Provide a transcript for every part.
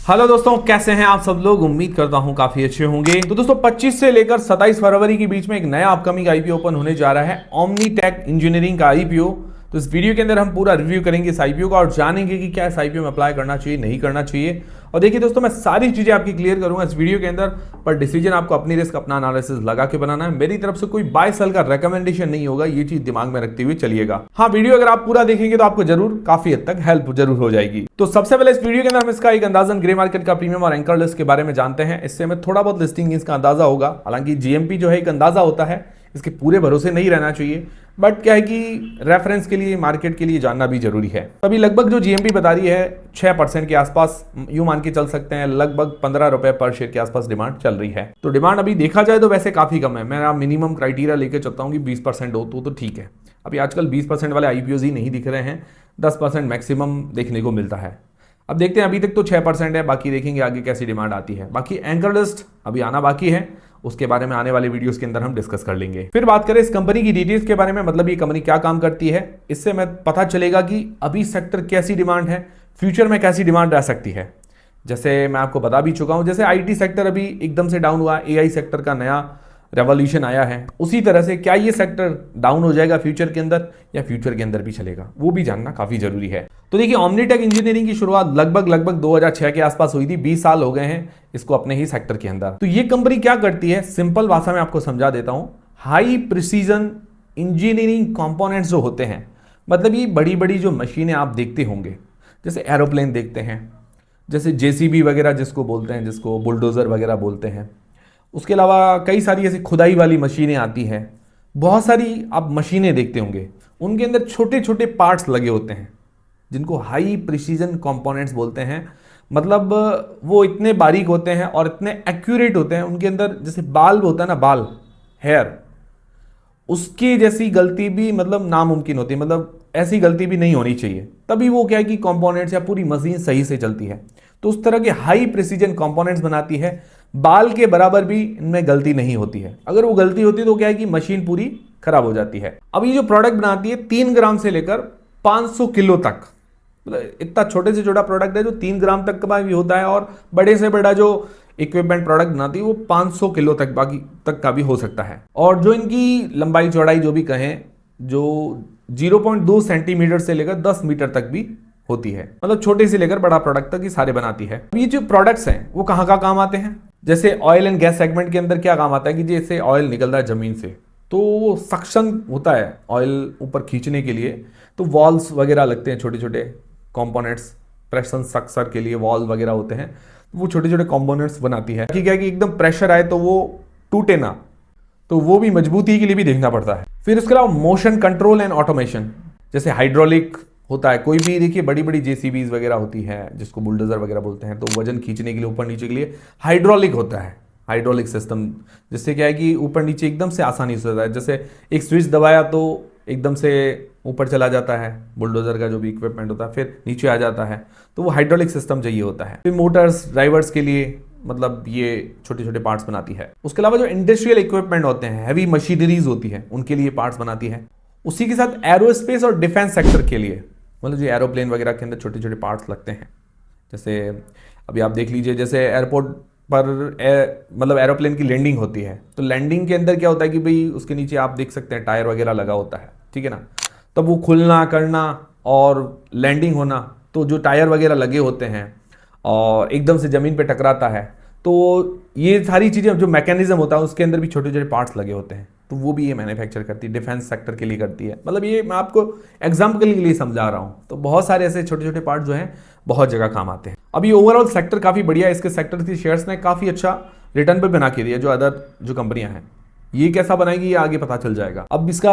Hello दोस्तों, कैसे हैं आप सब लोग। उम्मीद करता हूं काफी अच्छे होंगे। तो दोस्तों 25 से लेकर 27 फरवरी के बीच में एक नया अपकमिंग आईपीओ ओपन होने जा रहा है, ओमनीटेक इंजीनियरिंग का आईपीओ। तो इस वीडियो के अंदर हम पूरा रिव्यू करेंगे इस आईपीओ का और जानेंगे कि क्या इस आईपीओ में अप्लाई करना चाहिए, नहीं करना चाहिए। और देखिए दोस्तों, मैं सारी चीजें आपकी क्लियर करूंगा इस वीडियो के अंदर, पर डिसीजन आपको अपनी रिस्क, अपना एनालिसिस लगा के बनाना है। मेरी तरफ से कोई बाय सेल का रेकमेंडेशन नहीं होगा, ये चीज दिमाग में रखते हुए चलिएगा। हाँ, वीडियो अगर आप पूरा देखेंगे तो आपको जरूर काफी हद तक हेल्प जरूर हो जाएगी। तो सबसे पहले इस वीडियो के अंदर हम इसका एक अंदाजन ग्रे मार्केट का प्रीमियम और एंकर लिस्ट के बारे में जानते हैं। इससे हमें थोड़ा बहुत लिस्टिंग इसका अंदाजा होगा। हालांकि जीएमपी जो है एक अंदाजा होता है, इसके पूरे भरोसे नहीं रहना चाहिए, बट क्या है कि रेफरेंस के लिए, मार्केट के लिए जानना भी जरूरी है। अभी लगभग जो जीएमपी बता रही है 6% के आसपास, यूं मान के चल सकते हैं लगभग 15 रुपए पर शेयर के आसपास डिमांड चल रही है। तो डिमांड अभी देखा जाए तो वैसे काफी कम है। मैं मिनिमम क्राइटेरिया लेके चलता हूं कि 20% हो तो ठीक है। अभी आजकल 20% वाले आईपीओ ही नहीं दिख रहे हैं, 10% मैक्सिमम देखने को मिलता है। अब देखते हैं, अभी तक तो 6% है, बाकी देखेंगे आगे कैसी डिमांड आती है। बाकी एंकर लिस्ट अभी आना बाकी है, उसके बारे में आने वाले वीडियोस के अंदर हम डिस्कस कर लेंगे। फिर बात करें इस कंपनी की डिटेल्स के बारे में, मतलब ये कंपनी क्या काम करती है, इससे हमें पता चलेगा कि अभी सेक्टर कैसी डिमांड है, फ्यूचर में कैसी डिमांड रह सकती है। जैसे मैं आपको बता भी चुका हूं, जैसे आईटी सेक्टर अभी एकदम से डाउन हुआ, एआई सेक्टर का नया रेवोल्यूशन आया है, उसी तरह से क्या ये सेक्टर डाउन हो जाएगा फ्यूचर के अंदर, या फ्यूचर के अंदर भी चलेगा, वो भी जानना काफी जरूरी है। तो देखिए, ओमनीटेक इंजीनियरिंग की शुरुआत लगभग 2006 के आसपास हुई थी। 20 साल हो गए हैं इसको अपने ही सेक्टर के अंदर। तो ये कंपनी क्या करती है, सिंपल भाषा में आपको समझा देता हूं। हाई प्रिसीजन इंजीनियरिंग कंपोनेंट्स जो होते हैं, मतलब ये बड़ी बड़ी जो मशीनें आप देखते होंगे, जैसे एरोप्लेन देखते हैं, जैसे जेसीबी वगैरह जिसको बोलते हैं, जिसको बुलडोजर वगैरह बोलते हैं, उसके अलावा कई सारी ऐसी खुदाई वाली मशीनें आती हैं, बहुत सारी आप मशीनें देखते होंगे, उनके अंदर छोटे छोटे पार्ट्स लगे होते हैं जिनको हाई प्रिसीजन कंपोनेंट्स बोलते हैं। मतलब वो इतने बारीक होते हैं और इतने एक्यूरेट होते हैं, उनके अंदर जैसे बाल होता है ना, बाल, हेयर, उसकी जैसी गलती भी मतलब नामुमकिन होती है, मतलब ऐसी गलती भी नहीं होनी चाहिए, तभी वो क्या है कि कंपोनेंट्स या पूरी मशीन सही से चलती है। तो उस तरह के हाई प्रिसीजन कंपोनेंट्स बनाती है, बाल के बराबर भी इनमें गलती नहीं होती है। अगर वो गलती होती है तो क्या है कि मशीन पूरी खराब हो जाती है। अब ये जो प्रोडक्ट बनाती है 3 ग्राम से लेकर 500 किलो तक, मतलब इतना छोटे से छोटा प्रोडक्ट है जो 3 ग्राम तक का भी होता है, और बड़े से बड़ा जो इक्विपमेंट प्रोडक्ट बनाती है वो 500 किलो तक बाकी तक का भी हो सकता है। और जो इनकी लंबाई चौड़ाई जो भी कहें, जो 0.2 सेंटीमीटर से लेकर 10 मीटर तक भी होती है, मतलब छोटे से लेकर बड़ा प्रोडक्ट तक ये सारे बनाती है। ये जो प्रोडक्ट्स हैं वो कहाँ का काम आते हैं, जैसे ऑयल एंड गैस सेगमेंट के अंदर क्या काम आता है कि जैसे ऑयल निकल रहा है जमीन से, तो सक्शन होता है ऑयल ऊपर खींचने के लिए, तो वॉल्स वगैरह लगते हैं, छोटे छोटे कंपोनेंट्स, प्रेशर सक्सर के लिए वॉल वगैरह होते हैं, वो छोटे छोटे कंपोनेंट्स बनाती है। ठीक है कि एकदम प्रेशर आए तो वो टूटे ना, तो वो भी मजबूती के लिए भी देखना पड़ता है। फिर उसके अलावा मोशन कंट्रोल एंड ऑटोमेशन, जैसे हाइड्रोलिक होता है, कोई भी देखिए बड़ी बड़ी जेसीबीज वगैरह होती है जिसको बुलडोजर वगैरह बोलते हैं, तो वजन खींचने के लिए ऊपर नीचे के लिए हाइड्रोलिक होता है, हाइड्रोलिक सिस्टम, जिससे क्या है कि ऊपर नीचे एकदम से आसानी से होता है। जैसे एक स्विच दबाया तो एकदम से ऊपर चला जाता है, बुलडोजर का जो भी इक्विपमेंट होता है, फिर नीचे आ जाता है, तो वो हाइड्रोलिक सिस्टम चाहिए होता है। फिर मोटर्स, ड्राइवर्स के लिए मतलब ये छोटे छोटे पार्ट्स बनाती है। उसके अलावा जो इंडस्ट्रियल इक्विपमेंट होते हैं, हैवी मशीनरीज होती है, उनके लिए पार्ट्स बनाती है। उसी के साथ एरोस्पेस और डिफेंस सेक्टर के लिए, मतलब जो एरोप्लेन वगैरह के अंदर छोटे छोटे पार्ट्स लगते हैं, जैसे अभी आप देख लीजिए, जैसे एयरपोर्ट पर मतलब एरोप्लेन की लैंडिंग होती है, तो लैंडिंग के अंदर क्या होता है कि भाई उसके नीचे आप देख सकते हैं टायर वगैरह लगा होता है, ठीक है ना, तब वो खुलना करना और लैंडिंग होना, तो जो टायर वगैरह लगे होते हैं और एकदम से ज़मीन पे टकराता है, तो ये सारी चीज़ें जो मैकेनिज्म होता है उसके अंदर भी छोटे छोटे पार्ट्स लगे होते हैं, तो वो भी ये मैन्युफैक्चर करती है, डिफेंस सेक्टर के लिए करती है। मतलब ये मैं आपको एग्जाम्पल के लिए समझा रहा हूँ। तो बहुत सारे ऐसे छोटे छोटे पार्ट जो हैं बहुत जगह काम आते हैं। अब ये ओवरऑल सेक्टर काफ़ी बढ़िया है, इसके सेक्टर की शेयर्स ने काफ़ी अच्छा रिटर्न पे बना के दिया, जो अदर जो कंपनियां हैं। ये कैसा बनाएगी ये आगे पता चल जाएगा। अब इसका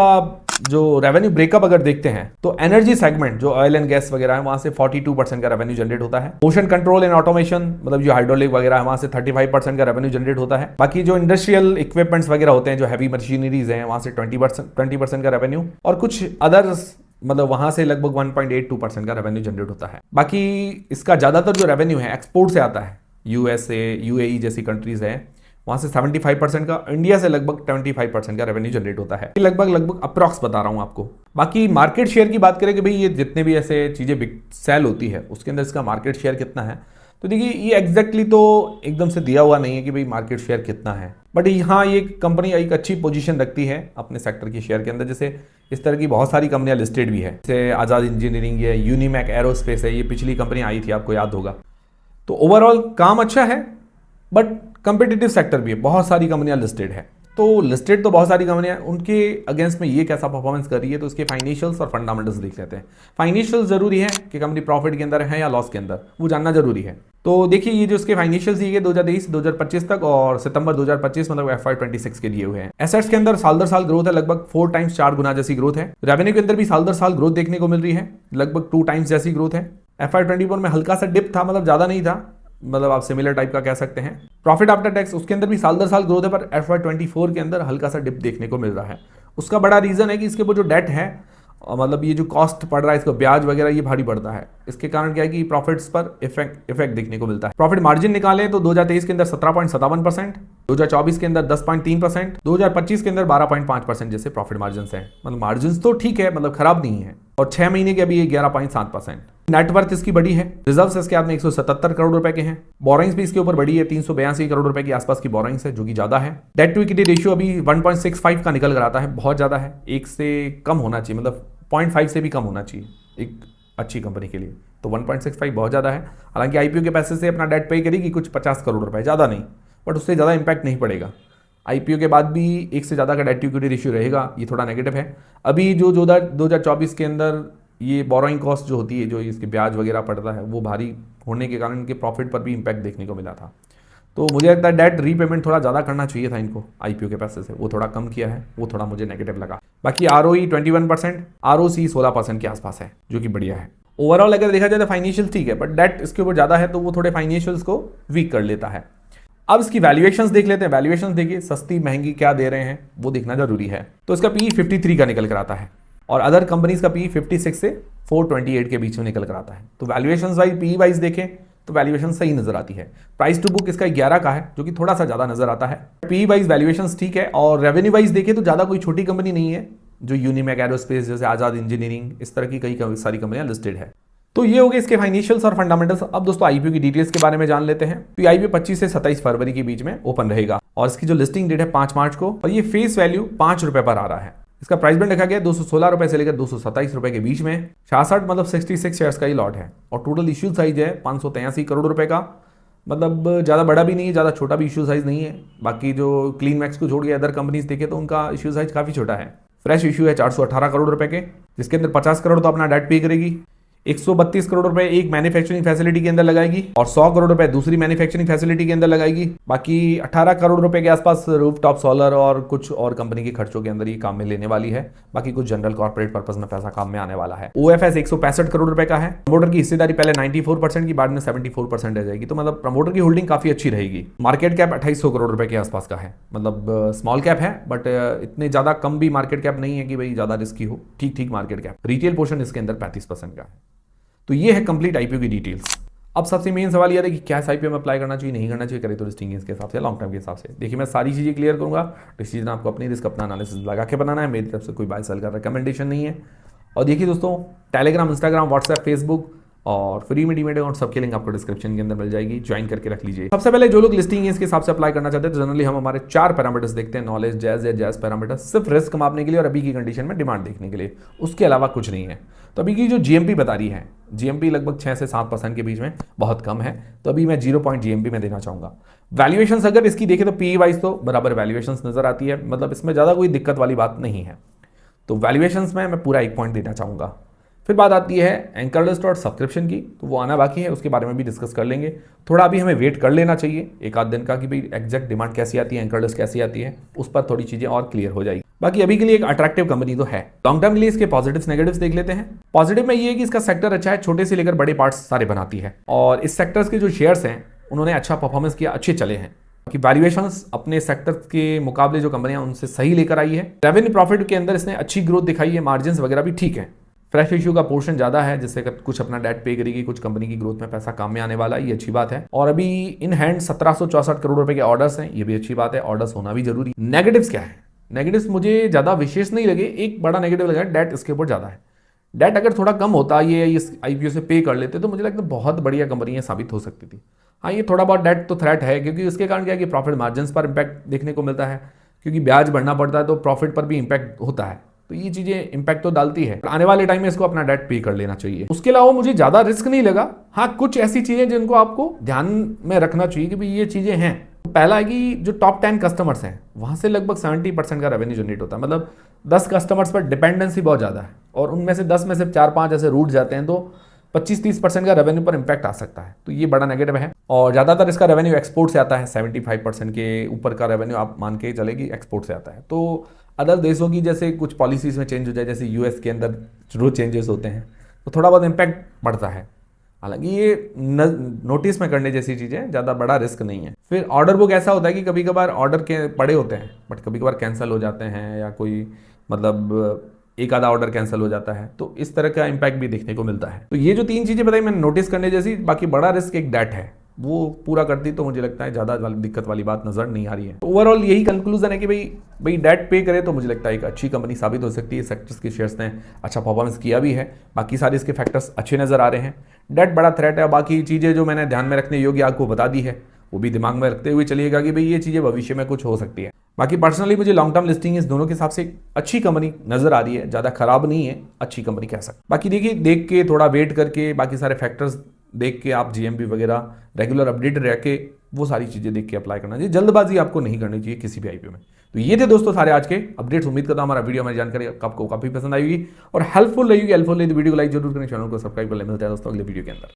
जो रेवेन्यू ब्रेकअप अगर देखते हैं, तो एनर्जी सेगमेंट जो ऑयल एंड गैस वगैरह है, वहां से 42% का रेवेन्यू जनरेट होता है। मोशन कंट्रोल एंड ऑटोमेशन, मतलब जो हाइड्रोलिक वगैरह है, वहां से 35% का रेवेन्यू जनरेट होता है। बाकी जो इंडस्ट्रियल इक्विपमेंट्स वगैरह होते हैं, जो हैवी मशीनरीज हैं, वहां से 20% का रेवेन्यू, और कुछ अदर्स मतलब वहां से लगभग 1.82% का रेवेन्यू जनरेट होता है। बाकी इसका ज्यादातर जो रेवेन्यू है एक्सपोर्ट से आता है, यूएसए, यूएई जैसी कंट्रीज हैं, वहां से 75% का, इंडिया से लगभग 25% का रेवेन्यू जनरेट होता है। लगभग अप्रॉक्स बता रहा हूं आपको। बाकी मार्केट शेयर की बात करें कि भाई ये जितने भी ऐसे चीजें सेल होती है उसके अंदर इसका मार्केट शेयर कितना है, तो देखिए ये एग्जैक्टली तो एकदम से दिया हुआ नहीं है कि भाई मार्केट शेयर कितना है, बट हाँ ये कंपनी एक अच्छी पोजीशन रखती है अपने सेक्टर की शेयर के अंदर। जैसे इस तरह की बहुत सारी कंपनियां लिस्टेड भी है, जैसे आज़ाद इंजीनियरिंग है, यूनिमैक एरोस्पेस है, ये पिछली कंपनी आई थी आपको याद होगा। तो ओवरऑल काम अच्छा है, बट कंपिटिटिव सेक्टर भी है, बहुत सारी कंपनियां लिस्टेड है। तो लिस्टेड तो बहुत सारी कंपनियां, उनके अगेंस्ट में ये कैसा परफॉर्मेंस कर रही है, तो उसके फाइनेंशियल्स और फंडामेंटल्स देख लेते हैं। फाइनेंशियल्स जरूरी है कि कंपनी प्रॉफिट के अंदर है या लॉस के अंदर, वो जानना जरूरी है। तो देखिए ये जो इसके फाइनेंशियल्स दिए गए 2023 2025 तक और सितंबर 2025 मतलब FY26 के लिए हुए हैं। एसेट्स के अंदर साल दर साल ग्रोथ है, लगभग 4 टाइम्स 4 गुना जैसी ग्रोथ है। रेवेन्यू के अंदर भी साल दर साल ग्रोथ देखने को मिल रही है, लगभग 2 टाइम्स जैसी ग्रोथ है। FY24 में हल्का सा डिप था, मतलब ज्यादा नहीं था, मतलब आप सिमिलर टाइप का कह सकते हैं। प्रॉफिट आफ्टर टैक्स उसके अंदर भी साल दर साल ग्रोथ है, पर FY24 के अंदर हल्का सा डिप देखने को मिल रहा है। उसका बड़ा रीजन है कि इसके वो जो डेट है, मतलब ये जो कॉस्ट पड़ रहा है इसका ब्याज वगैरह, ये भारी बढ़ता है। इसके कारण क्या है कि प्रॉफिट्स पर इफेक्ट देखने को मिलता है। प्रॉफिट मार्जिन निकालें तो 2023 के अंदर 17.57%, 2024 के अंदर 10.3%, 2025 के अंदर 12.5% जैसे प्रॉफिट मार्जिन है। मतलब मार्जिन तो ठीक है, मतलब खराब नहीं है। और 6 महीने के अभी ये 11.7%। नेटवर्थ इसकी बड़ी है, रिजर्व्स इसके हाथ में 177 करोड़ रुपए के हैं। बोरिंग्स भी इसके ऊपर बड़ी है, 382 करोड़ रुपए के आसपास की बोरिंग्स है, जो कि ज्यादा है। डेट टू इक्विटी रेशियो अभी 1.65 का निकल कर आता है, बहुत ज्यादा है। 1 से कम होना चाहिए, मतलब 0.5 से भी कम होना चाहिए एक अच्छी कंपनी के लिए। तो 1.65 बहुत ज़्यादा है। हालांकि आईपीओ के पैसे से अपना डेट पे करेगी कुछ 50 करोड़ रुपए, ज़्यादा नहीं, बट उससे ज़्यादा इंपैक्ट नहीं पड़ेगा। आईपीओ के बाद भी 1 से ज़्यादा का डेट टू इक्विटी रेशियो रहेगा, ये थोड़ा नेगेटिव है। अभी जो 2024 के अंदर ये बोरोइंग कॉस्ट जो होती है, जो इसके ब्याज वगैरह पड़ता है, वो भारी होने के कारण इनके प्रॉफिट पर भी इंपैक्ट देखने को मिला था। तो मुझे लगता है डेट रीपेमेंट थोड़ा ज़्यादा करना चाहिए था इनको आईपीओ के पैसे से, वो थोड़ा कम किया है, वो थोड़ा मुझे नेगेटिव लगा। बाकी ROE 21%, ROC 16% के आसपास है, जो कि बढ़िया है। ओवरऑल अगर देखा जाए तो फाइनेंशियल ठीक है, बट डेट इसके ऊपर ज़्यादा है, तो वो थोड़े फाइनेंशियल्स को वीक कर लेता है। अब इसकी वैल्यूएशंस देख लेते हैं। वैल्यूएशंस देखिए, सस्ती महंगी क्या दे रहे हैं वो देखना जरूरी है। तो इसका PE 53 का निकल कर आता है, और अदर कंपनीज का PE 56 से 428 के बीच में निकल कर आता है। तो वैल्यूएशंस वाइज PE वाइज देखें तो वैल्यूएशन सही नजर आती है। प्राइस टू बुक इसका 11 का है, जो कि थोड़ा सा ज्यादा नजर आता है। PE वाइज वैल्यूएशंस ठीक है, और रेवेन्यू वाइज देखें तो ज्यादा कोई छोटी कंपनी नहीं है। जो यूनिमैक एरोस्पेस, जैसे आजाद इंजीनियरिंग, इस तरह की कई सारी कंपनियां लिस्टेड है। तो ये हो गए इसके फाइनेंशियल्स और फंडामेंटल्स। अब दोस्तों आईपीओ की डिटेल्स के बारे में जान लेते हैं। तो आईपीओ 25 से 27 फरवरी के बीच में ओपन रहेगा, और इसकी जो लिस्टिंग डेट है 5 मार्च को, और ये फेस वैल्यू 5 रुपए पर आ रहा है। इसका प्राइस बैंड रखा गया 216 रुपए से लेकर 227 रुपए के बीच में। 66 मतलब 66 शेयर्स का ही लॉट है, और टोटल इश्यू साइज है 583 करोड़ रुपए का। मतलब ज़्यादा बड़ा भी नहीं है, ज़्यादा छोटा भी इश्यू साइज नहीं है। बाकी जो क्लीन मैक्स को छोड़ के अदर कंपनीज देखे तो उनका इश्यू साइज काफ़ी छोटा है। फ्रेश इश्यू है 418 करोड़ रुपए के, जिसके अंदर 50 करोड़ तो अपना डेट पे करेगी, 132 करोड़ रुपए एक मैन्युफैक्चरिंग फैसिलिटी के अंदर लगाएगी, और 100 करोड़ रुपए दूसरी मैन्युफैक्चरिंग फैसिलिटी के अंदर लगाएगी। बाकी 18 करोड़ रुपए के आसपास रूफटॉप सोलर और कुछ और कंपनी के खर्चों के अंदर ये काम में लेने वाली है। बाकी कुछ जनरल कॉर्पोरेट पर्पस में पैसा काम में आने वाला है। OFS 165 करोड़ रुपए का है। प्रमोटर की हिस्सेदारी पहले 94% की, बाद में 74% रह जाएगी। तो मतलब प्रमोटर की होल्डिंग काफी अच्छी रहेगी। मार्केट कैप 2800 करोड़ रुपए के आसपास का है, मतलब स्मॉल कैप है, बट इतने ज्यादा कम भी मार्केट कैप नहीं है कि भाई ज्यादा रिस्की हो, ठीक ठीक मार्केट कैप। रिटेल पोर्शन इसके अंदर 35% का है। तो ये है कंप्लीट आईपीओ की डिटेल्स। अब सबसे मेन सवाल यह है कि क्या आईपीओ में अप्लाई करना चाहिए, नहीं करना चाहिए, करें तो लिस्टिंग इसके हिसाब से, लॉन्ग टर्म के हिसाब से। देखिए मैं सारी चीज़ें क्लियर करूंगा। डिसीजन आपको अपनी रिस्क, अपना एनालिसिस लगा के बनाना है। मेरी तरफ से कोई बाय सेल का रिकमेंडेशन नहीं है। और देखिए दोस्तों, टेलीग्राम, इंस्टाग्राम, व्हाट्सएप, फेसबुक और फ्री में डीमेट अकाउंट, सबके लिंक आपको डिस्क्रिप्शन के अंदर मिल जाएगी, ज्वाइन करके रख लीजिए। सबसे पहले जो लोग लिस्टिंग इसके हिसाब से अप्लाई करना चाहते हैं, तो जनरली हम हमारे 4 पैरामीटर्स देखते हैं। नॉलेज, जैज या जैज पैरामीटर, सिर्फ रिस्क मापने के लिए और अभी की कंडीशन में डिमांड देखने के लिए, उसके अलावा कुछ नहीं है। तो अभी की जो GMP बता रही है, GMP लगभग 6 से 7% के बीच में, बहुत कम है। तो अभी मैं 0 पॉइंट GMP में देना चाहूंगा। वैल्यूएशंस अगर इसकी देखें तो PE वाइज तो बराबर वैल्यूएशंस नजर आती है, मतलब इसमें ज़्यादा कोई दिक्कत वाली बात नहीं है। तो वैल्यूएशंस में मैं पूरा 1 पॉइंट देना चाहूँगा। फिर बात आती है एंकर लिस्ट और सब्सक्रिप्शन की, तो वो आना बाकी है, उसके बारे में भी डिस्कस कर लेंगे। थोड़ा अभी हमें वेट कर लेना चाहिए एक आध दिन का, कि भाई एग्जैक्ट डिमांड कैसी आती है, एंकर लिस्ट कैसी आती है, उस पर थोड़ी चीज़ें और क्लियर हो जाएगी। बाकी अभी के लिए एक अट्रैक्टिव कंपनी तो है। लॉन्ग टर्म के लिए इसके पॉजिटिव्स नेगेटिव्स देख लेते हैं। पॉजिटिव में ये है कि इसका सेक्टर अच्छा है, छोटे से लेकर बड़े पार्ट्स सारे बनाती है, और इस सेक्टर्स के जो शेयर्स हैं उन्होंने अच्छा परफॉर्मेंस किया, अच्छे चले हैं। कि वैल्यूएशंस अपने सेक्टर के मुकाबले जो कंपनियां उनसे सही लेकर आई है। रेवेन्यू प्रॉफिट के अंदर इसने अच्छी ग्रोथ दिखाई है, मार्जिन्स वगैरह भी ठीक है। फ्रेश इश्यू का पोर्शन ज्यादा है, जिससे कुछ अपना डेट पे करेगी, कुछ कंपनी की ग्रोथ में पैसा काम में आने वाला है, ये अच्छी बात है। और अभी इन हैंड 1764 करोड़ रुपए के ऑर्डर्स हैं, ये भी अच्छी बात है, ऑर्डर्स होना भी जरूरी। नेगेटिव्स क्या है? नेगेटिव्स मुझे ज्यादा विशेष नहीं लगे। एक बड़ा नेगेटिव लगा, डेट इसके ऊपर ज्यादा है। डेट अगर थोड़ा कम होता ये इस आईपीओ से पे कर लेते तो मुझे लगता है बहुत बढ़िया कंपनी साबित हो सकती थी। हाँ, ये थोड़ा बहुत डेट तो थ्रेट है, क्योंकि उसके कारण क्या है कि प्रॉफिट मार्जिन्स पर इंपैक्ट देखने को मिलता है, क्योंकि ब्याज बढ़ना पड़ता है तो प्रॉफिट पर भी इंपैक्ट होता है। तो ये चीज़ें इंपैक्ट तो डालती है। आने वाले टाइम में इसको अपना डेट पे कर लेना चाहिए। उसके अलावा मुझे ज़्यादा रिस्क नहीं लगा। हाँ, कुछ ऐसी चीज़ें जिनको आपको ध्यान में रखना चाहिए कि भाई ये चीज़ें हैं। पहला है कि जो टॉप 10 कस्टमर्स हैं वहाँ से लगभग 70% का रेवेन्यू जनरेट होता है। मतलब 10 कस्टमर्स पर डिपेंडेंसी बहुत ज़्यादा है, और उनमें से 10 में से 4-5 ऐसे रूट जाते हैं तो 25-30% का रेवेन्यू पर इंपैक्ट आ सकता है। तो ये बड़ा नेगेटिव है। और ज़्यादातर इसका रेवेन्यू एक्सपोर्ट से आता है। 75% के ऊपर का रेवेन्यू आप मान के चलेगी एक्सपोर्ट से आता है। तो अदर देशों की जैसे कुछ पॉलिसीज़ में चेंज हो जाए, जैसे यूएस के अंदर रोज चेंजेस होते हैं, तो थोड़ा बहुत इंपैक्ट बढ़ता है। हालांकि ये नोटिस में करने जैसी चीज़ें, ज़्यादा बड़ा रिस्क नहीं है। फिर ऑर्डर बुक ऐसा होता है कि कभी कभार ऑर्डर के पड़े होते हैं बट कभी कभार कैंसिल हो जाते हैं, या कोई मतलब एक आधा ऑर्डर कैंसिल हो जाता है, तो इस तरह का इंपैक्ट भी देखने को मिलता है। तो ये जो 3 चीज़ें बताई मैंने नोटिस करने जैसी, बाकी बड़ा रिस्क एक डेट है, वो पूरा करती तो मुझे लगता है ज़्यादा दिक्कत वाली बात नज़र नहीं आ रही है। ओवरऑल यही कंक्लूजन है कि भाई डेट पे करे तो मुझे लगता है एक अच्छी कंपनी साबित हो सकती है। सेक्टर्स के शेयर्स ने अच्छा परफॉर्मेंस किया भी है, बाकी सारे इसके फैक्टर्स अच्छे नज़र आ रहे हैं। डेट बड़ा थ्रेट है। बाकी चीज़ें जो मैंने ध्यान में रखने योग्य आपको बता दी है, वो भी दिमाग में रखते हुए चलिएगा कि भाई ये चीज़ें भविष्य में कुछ हो सकती है। बाकी पर्सनली मुझे लॉन्ग टर्म लिस्टिंग इस दोनों के हिसाब से अच्छी कंपनी नजर आ रही है, ज़्यादा खराब नहीं है, अच्छी कंपनी कह सकते। बाकी देखिए, देख के थोड़ा वेट करके बाकी सारे फैक्टर्स देख के आप जीएमपी वगैरह रेगुलर अपडेट रह के वो सारी चीज़ें देख के अप्लाई करना चाहिए। जल्दबाजी आपको नहीं करनी चाहिए किसी भी आईपीओ में। तो ये थे दोस्तों सारे आज के अपडेट्स। उम्मीद करता हूं हमारा वीडियो, हमारी जानकारी आपको काफी पसंद आएगी और हेल्पफुल रहेगी। हेल्पफुल रही तो वीडियो को लाइक जरूर करें, चैनल को सब्सक्राइब कर ले। मिलता है दोस्तों अगले वीडियो के अंदर।